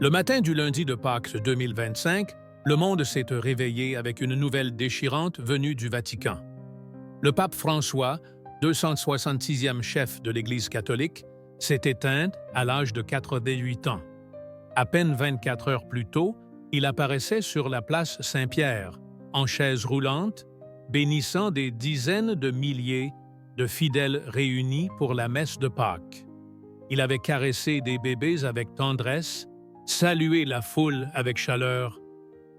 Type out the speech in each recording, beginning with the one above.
Le matin du lundi de Pâques 2025, le monde s'est réveillé avec une nouvelle déchirante venue du Vatican. Le pape François, 266e chef de l'Église catholique, s'est éteint à l'âge de 88 ans. À peine 24 heures plus tôt, il apparaissait sur la place Saint-Pierre, en chaise roulante, bénissant des dizaines de milliers de fidèles réunis pour la messe de Pâques. Il avait caressé des bébés avec tendresse, salué la foule avec chaleur,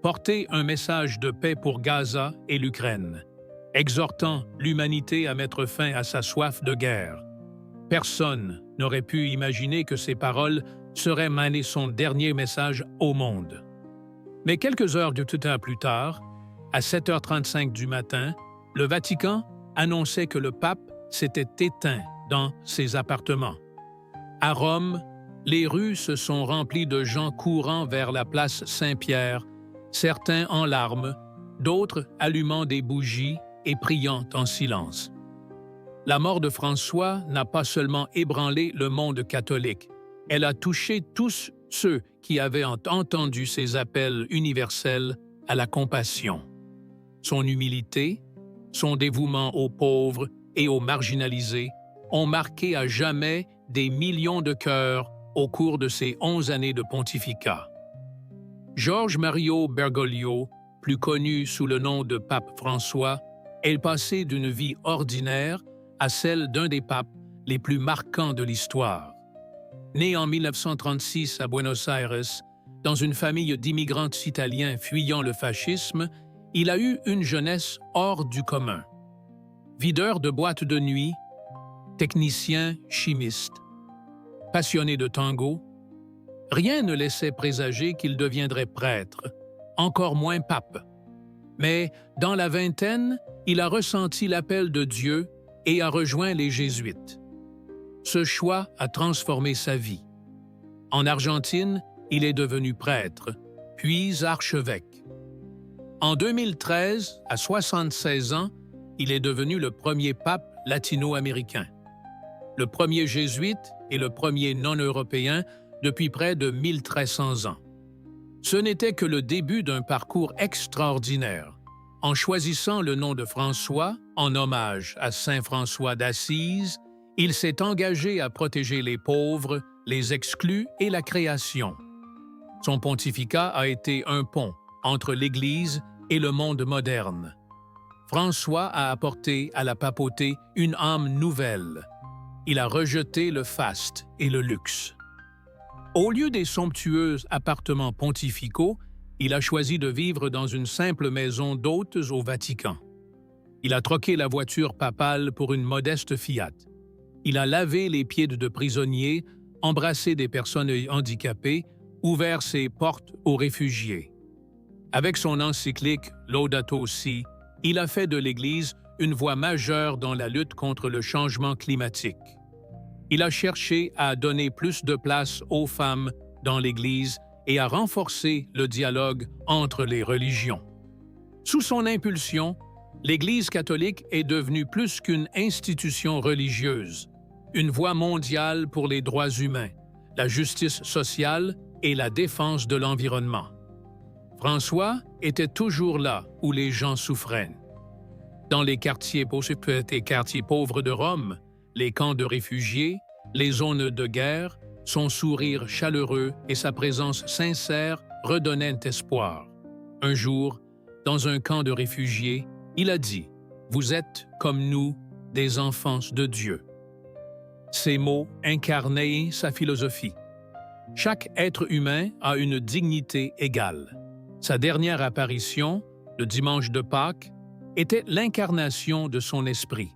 porté un message de paix pour Gaza et l'Ukraine, exhortant l'humanité à mettre fin à sa soif de guerre. Personne n'aurait pu imaginer que ces paroles seraient menées son dernier message au monde. Mais quelques heures de tout à plus tard, à 7h35 du matin, le Vatican annonçait que le pape s'était éteint dans ses appartements. À Rome, les rues se sont remplies de gens courant vers la place Saint-Pierre, certains en larmes, d'autres allumant des bougies et priant en silence. La mort de François n'a pas seulement ébranlé le monde catholique, elle a touché tous ceux qui avaient entendu ses appels universels à la compassion. Son humilité, son dévouement aux pauvres et aux marginalisés ont marqué à jamais des millions de cœurs au cours de ces 11 années de pontificat. George Mario Bergoglio, plus connu sous le nom de pape François, est passé d'une vie ordinaire à celle d'un des papes les plus marquants de l'histoire. Né en 1936 à Buenos Aires, dans une famille d'immigrants italiens fuyant le fascisme, il a eu une jeunesse hors du commun. Videur de boîtes de nuit, technicien chimiste, passionné de tango, rien ne laissait présager qu'il deviendrait prêtre, encore moins pape. Mais dans la vingtaine, il a ressenti l'appel de Dieu et a rejoint les Jésuites. Ce choix a transformé sa vie. En Argentine, il est devenu prêtre, puis archevêque. En 2013, à 76 ans, il est devenu le premier pape latino-américain, le premier jésuite et le premier non-européen depuis près de 1300 ans. Ce n'était que le début d'un parcours extraordinaire. En choisissant le nom de François, en hommage à Saint François d'Assise, il s'est engagé à protéger les pauvres, les exclus et la création. Son pontificat a été un pont entre l'Église et le monde moderne. François a apporté à la papauté une âme nouvelle. Il a rejeté le faste et le luxe. Au lieu des somptueux appartements pontificaux, il a choisi de vivre dans une simple maison d'hôtes au Vatican. Il a troqué la voiture papale pour une modeste Fiat. Il a lavé les pieds de prisonniers, embrassé des personnes handicapées, ouvert ses portes aux réfugiés. Avec son encyclique Laudato Si, il a fait de l'Église une voix majeure dans la lutte contre le changement climatique. Il a cherché à donner plus de place aux femmes dans l'Église et à renforcer le dialogue entre les religions. Sous son impulsion, l'Église catholique est devenue plus qu'une institution religieuse, une voix mondiale pour les droits humains, la justice sociale et la défense de l'environnement. François était toujours là où les gens souffraient. Dans les quartiers pauvres de Rome, les camps de réfugiés, les zones de guerre, son sourire chaleureux et sa présence sincère redonnaient espoir. Un jour, dans un camp de réfugiés, il a dit « Vous êtes, comme nous, des enfants de Dieu ». Ces mots incarnaient sa philosophie. Chaque être humain a une dignité égale. Sa dernière apparition, le dimanche de Pâques, était l'incarnation de son esprit.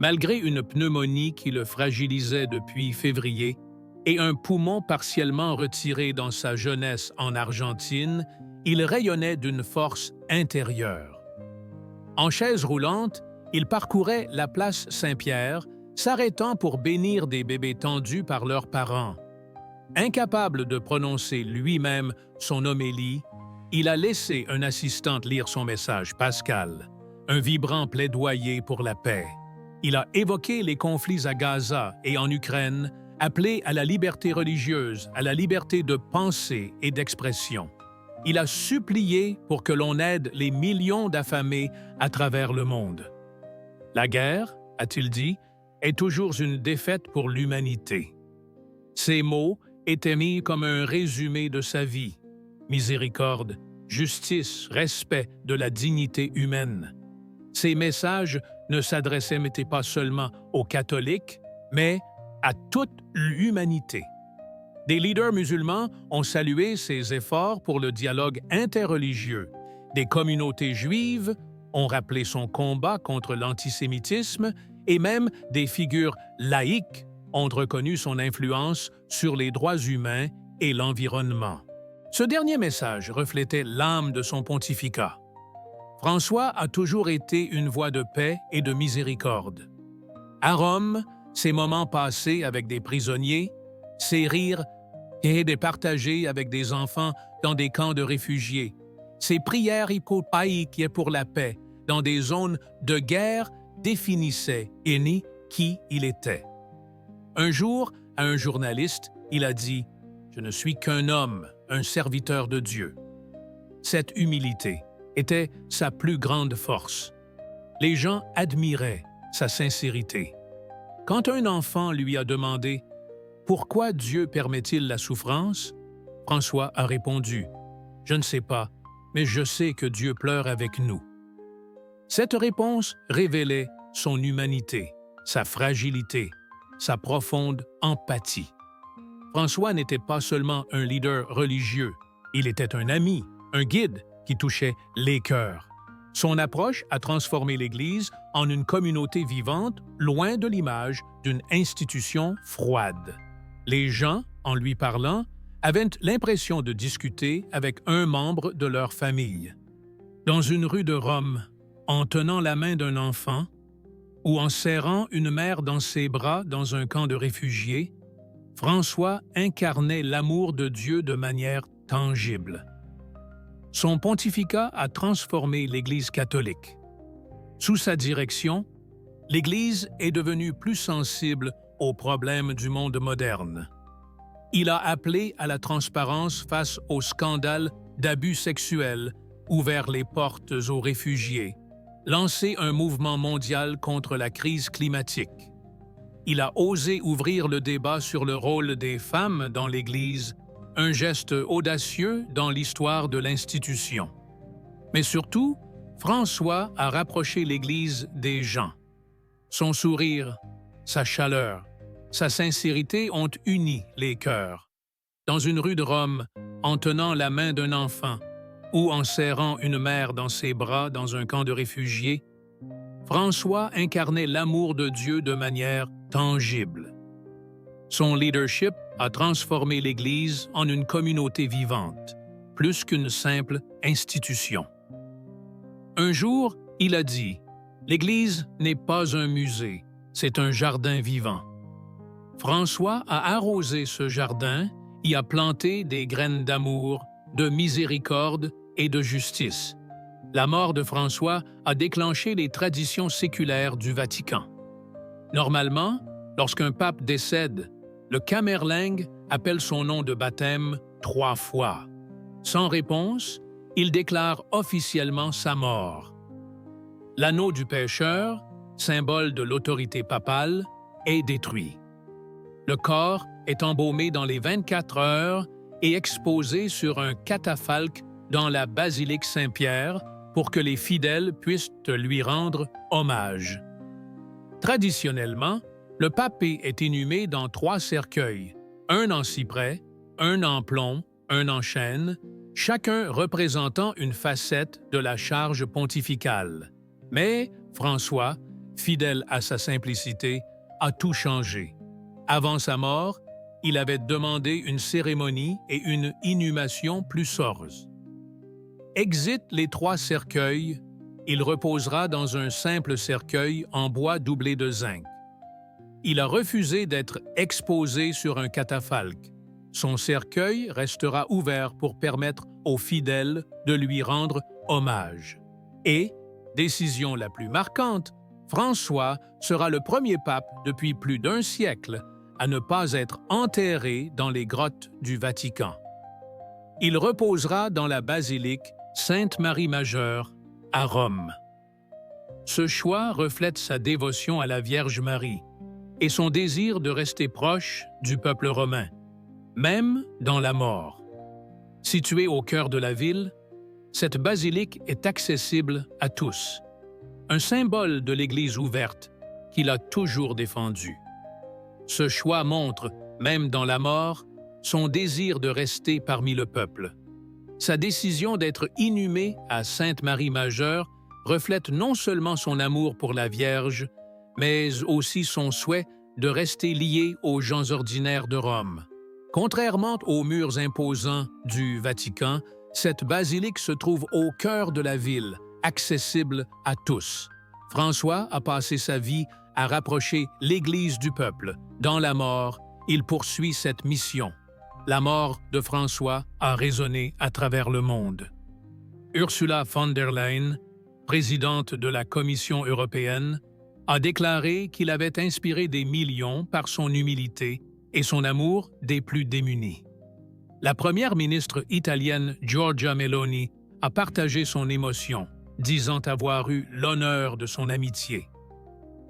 Malgré une pneumonie qui le fragilisait depuis février et un poumon partiellement retiré dans sa jeunesse en Argentine, il rayonnait d'une force intérieure. En chaise roulante, il parcourait la place Saint-Pierre, s'arrêtant pour bénir des bébés tendus par leurs parents. Incapable de prononcer lui-même son homélie, il a laissé un assistant lire son message pascal, un vibrant plaidoyer pour la paix. Il a évoqué les conflits à Gaza et en Ukraine, appelé à la liberté religieuse, à la liberté de pensée et d'expression. Il a supplié pour que l'on aide les millions d'affamés à travers le monde. La guerre, a-t-il dit, est toujours une défaite pour l'humanité. Ces mots étaient mis comme un résumé de sa vie. Miséricorde, justice, respect de la dignité humaine. Ces messages ne s'adressaient pas seulement aux catholiques, mais à toute l'humanité. Des leaders musulmans ont salué ses efforts pour le dialogue interreligieux. Des communautés juives ont rappelé son combat contre l'antisémitisme et même des figures laïques ont reconnu son influence sur les droits humains et l'environnement. Ce dernier message reflétait l'âme de son pontificat. François a toujours été une voix de paix et de miséricorde. À Rome, ses moments passés avec des prisonniers, ses rires et des partagés avec des enfants dans des camps de réfugiés, ses prières hypopaïques pour la paix dans des zones de guerre définissaient qui il était. Un jour, à un journaliste, il a dit « Je ne suis qu'un homme, un serviteur de Dieu ». Cette humilité était sa plus grande force. Les gens admiraient sa sincérité. Quand un enfant lui a demandé « Pourquoi Dieu permet-il la souffrance ?» François a répondu « Je ne sais pas, mais je sais que Dieu pleure avec nous. » Cette réponse révélait son humanité, sa fragilité, sa profonde empathie. François n'était pas seulement un leader religieux, il était un ami, un guide qui touchait les cœurs. Son approche a transformé l'Église en une communauté vivante, loin de l'image d'une institution froide. Les gens, en lui parlant, avaient l'impression de discuter avec un membre de leur famille. Dans une rue de Rome, en tenant la main d'un enfant ou en serrant une mère dans ses bras dans un camp de réfugiés, François incarnait l'amour de Dieu de manière tangible. Son pontificat a transformé l'Église catholique. Sous sa direction, l'Église est devenue plus sensible aux problèmes du monde moderne. Il a appelé à la transparence face aux scandales d'abus sexuels, ouvert les portes aux réfugiés, lancé un mouvement mondial contre la crise climatique. Il a osé ouvrir le débat sur le rôle des femmes dans l'Église, un geste audacieux dans l'histoire de l'institution. Mais surtout, François a rapproché l'Église des gens. Son sourire, sa chaleur, sa sincérité ont uni les cœurs. Dans une rue de Rome, en tenant la main d'un enfant ou en serrant une mère dans ses bras dans un camp de réfugiés, François incarnait l'amour de Dieu de manière tangible. Son leadership a transformé l'Église en une communauté vivante, plus qu'une simple institution. Un jour, il a dit « L'Église n'est pas un musée, c'est un jardin vivant ». François a arrosé ce jardin, y a planté des graines d'amour, de miséricorde et de justice. La mort de François a déclenché les traditions séculaires du Vatican. Normalement, lorsqu'un pape décède, le camerlingue appelle son nom de baptême 3 fois. Sans réponse, il déclare officiellement sa mort. L'anneau du pécheur, symbole de l'autorité papale, est détruit. Le corps est embaumé dans les 24 heures et exposé sur un catafalque dans la basilique Saint-Pierre pour que les fidèles puissent lui rendre hommage. Traditionnellement, le papé est inhumé dans 3 cercueils, un en cyprès, un en plomb, un en chêne, chacun représentant une facette de la charge pontificale. Mais François, fidèle à sa simplicité, a tout changé. Avant sa mort, il avait demandé une cérémonie et une inhumation plus sorse. Exit les 3 cercueils, il reposera dans un simple cercueil en bois doublé de zinc. Il a refusé d'être exposé sur un catafalque. Son cercueil restera ouvert pour permettre aux fidèles de lui rendre hommage. Et, décision la plus marquante, François sera le premier pape depuis plus d'1 siècle à ne pas être enterré dans les grottes du Vatican. Il reposera dans la basilique Sainte-Marie-Majeure à Rome. Ce choix reflète sa dévotion à la Vierge Marie et son désir de rester proche du peuple romain, même dans la mort. Située au cœur de la ville, cette basilique est accessible à tous, un symbole de l'Église ouverte qu'il a toujours défendu. Ce choix montre, même dans la mort, son désir de rester parmi le peuple. Sa décision d'être inhumé à Sainte-Marie-Majeure reflète non seulement son amour pour la Vierge, mais aussi son souhait de rester lié aux gens ordinaires de Rome. Contrairement aux murs imposants du Vatican, cette basilique se trouve au cœur de la ville, accessible à tous. François a passé sa vie à rapprocher l'Église du peuple. Dans la mort, il poursuit cette mission. La mort de François a résonné à travers le monde. Ursula von der Leyen, présidente de la Commission européenne, a déclaré qu'il avait inspiré des millions par son humilité et son amour des plus démunis. La première ministre italienne Giorgia Meloni a partagé son émotion, disant avoir eu l'honneur de son amitié.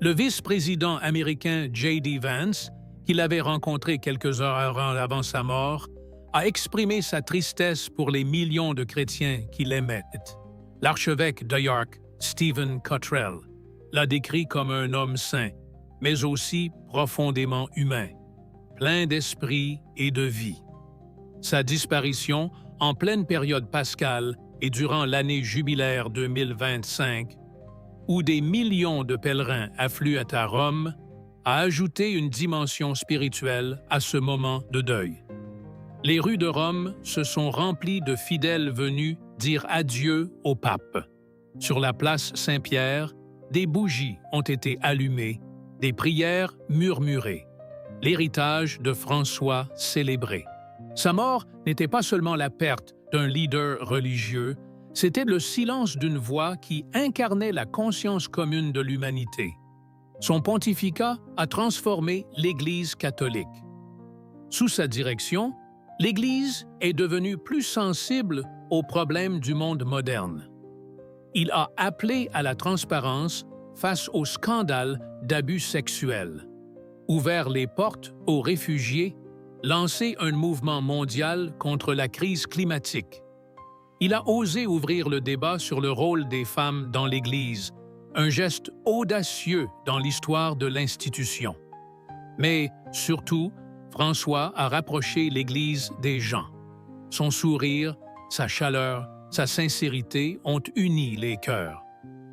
Le vice-président américain J.D. Vance, qu'il avait rencontré quelques heures avant sa mort, a exprimé sa tristesse pour les millions de chrétiens qui l'aimaient. L'archevêque de York, Stephen Cottrell, l'a décrit comme un homme saint, mais aussi profondément humain, plein d'esprit et de vie. Sa disparition, en pleine période pascale et durant l'année jubilaire 2025, où des millions de pèlerins affluent à Rome, a ajouté une dimension spirituelle à ce moment de deuil. Les rues de Rome se sont remplies de fidèles venus dire adieu au pape. Sur la place Saint-Pierre, des bougies ont été allumées, des prières murmurées, l'héritage de François célébré. Sa mort n'était pas seulement la perte d'un leader religieux, c'était le silence d'une voix qui incarnait la conscience commune de l'humanité. Son pontificat a transformé l'Église catholique. Sous sa direction, l'Église est devenue plus sensible aux problèmes du monde moderne. Il a appelé à la transparence face aux scandales d'abus sexuels, ouvert les portes aux réfugiés, lancé un mouvement mondial contre la crise climatique. Il a osé ouvrir le débat sur le rôle des femmes dans l'Église, un geste audacieux dans l'histoire de l'institution. Mais surtout, François a rapproché l'Église des gens. Son sourire, sa chaleur, sa sincérité ont uni les cœurs.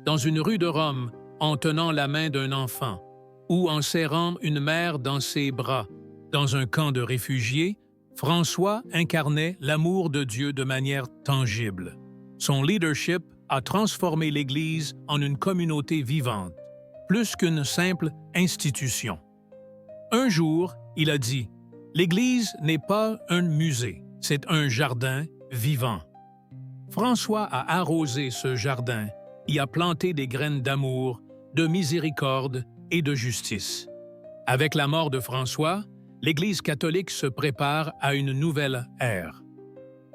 Dans une rue de Rome, en tenant la main d'un enfant, ou en serrant une mère dans ses bras, dans un camp de réfugiés, François incarnait l'amour de Dieu de manière tangible. Son leadership a transformé l'Église en une communauté vivante, plus qu'une simple institution. Un jour, il a dit « L'Église n'est pas un musée, c'est un jardin vivant. » François a arrosé ce jardin, y a planté des graines d'amour, de miséricorde et de justice. Avec la mort de François, l'Église catholique se prépare à une nouvelle ère.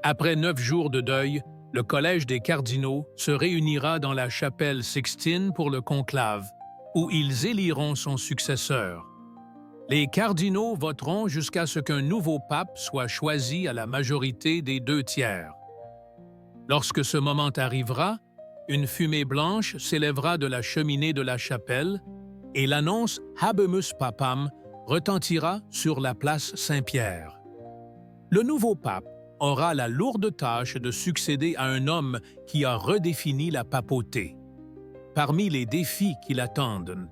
Après 9 jours de deuil, le Collège des cardinaux se réunira dans la chapelle Sixtine pour le conclave, où ils éliront son successeur. Les cardinaux voteront jusqu'à ce qu'un nouveau pape soit choisi à la majorité des 2/3. Lorsque ce moment arrivera, une fumée blanche s'élèvera de la cheminée de la chapelle et l'annonce « Habemus Papam » retentira sur la place Saint-Pierre. Le nouveau pape aura la lourde tâche de succéder à un homme qui a redéfini la papauté. Parmi les défis qui l'attendent,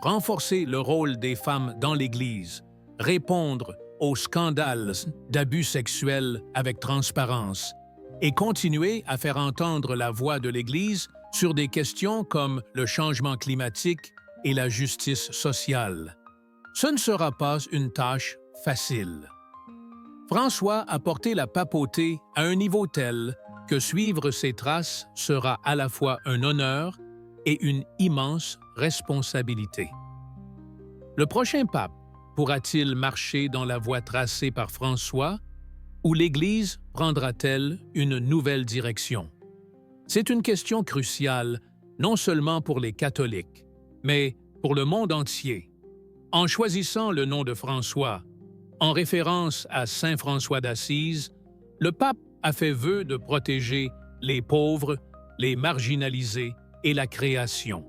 renforcer le rôle des femmes dans l'Église, répondre aux scandales d'abus sexuels avec transparence et continuer à faire entendre la voix de l'Église sur des questions comme le changement climatique et la justice sociale. Ce ne sera pas une tâche facile. François a porté la papauté à un niveau tel que suivre ses traces sera à la fois un honneur et une immense responsabilité. Le prochain pape pourra-t-il marcher dans la voie tracée par François ou l'Église prendra-t-elle une nouvelle direction? C'est une question cruciale, non seulement pour les catholiques, mais pour le monde entier. En choisissant le nom de François, en référence à Saint François d'Assise, le pape a fait vœu de protéger les pauvres, les marginalisés et la création.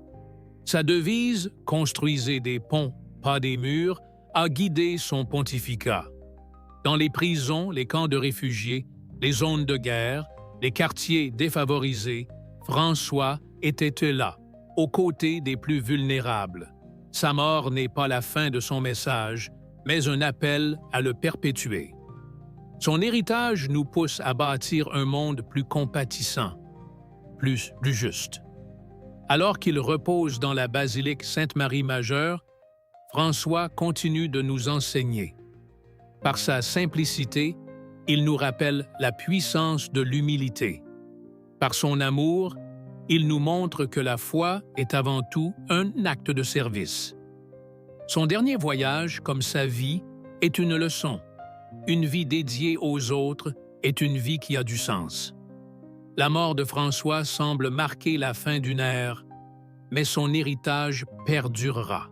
Sa devise « Construisez des ponts, pas des murs » a guidé son pontificat. Dans les prisons, les camps de réfugiés, les zones de guerre, les quartiers défavorisés, François était là, aux côtés des plus vulnérables. Sa mort n'est pas la fin de son message, mais un appel à le perpétuer. Son héritage nous pousse à bâtir un monde plus compatissant, plus juste. Alors qu'il repose dans la basilique Sainte-Marie-Majeure, François continue de nous enseigner. Par sa simplicité, il nous rappelle la puissance de l'humilité. Par son amour, il nous montre que la foi est avant tout un acte de service. Son dernier voyage, comme sa vie, est une leçon. Une vie dédiée aux autres est une vie qui a du sens. La mort de François semble marquer la fin d'une ère, mais son héritage perdurera.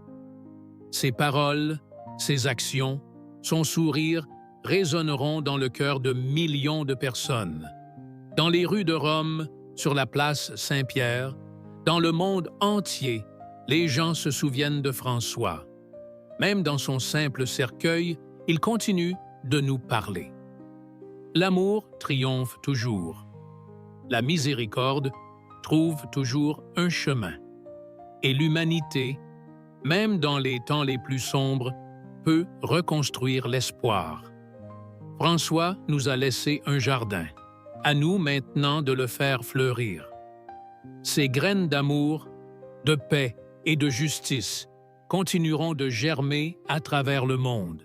Ses paroles, ses actions, son sourire résonneront dans le cœur de millions de personnes. Dans les rues de Rome, sur la place Saint-Pierre, dans le monde entier, les gens se souviennent de François. Même dans son simple cercueil, il continue de nous parler. L'amour triomphe toujours. La miséricorde trouve toujours un chemin. Et l'humanité, même dans les temps les plus sombres, peut reconstruire l'espoir. François nous a laissé un jardin. À nous maintenant de le faire fleurir. Ces graines d'amour, de paix et de justice continueront de germer à travers le monde.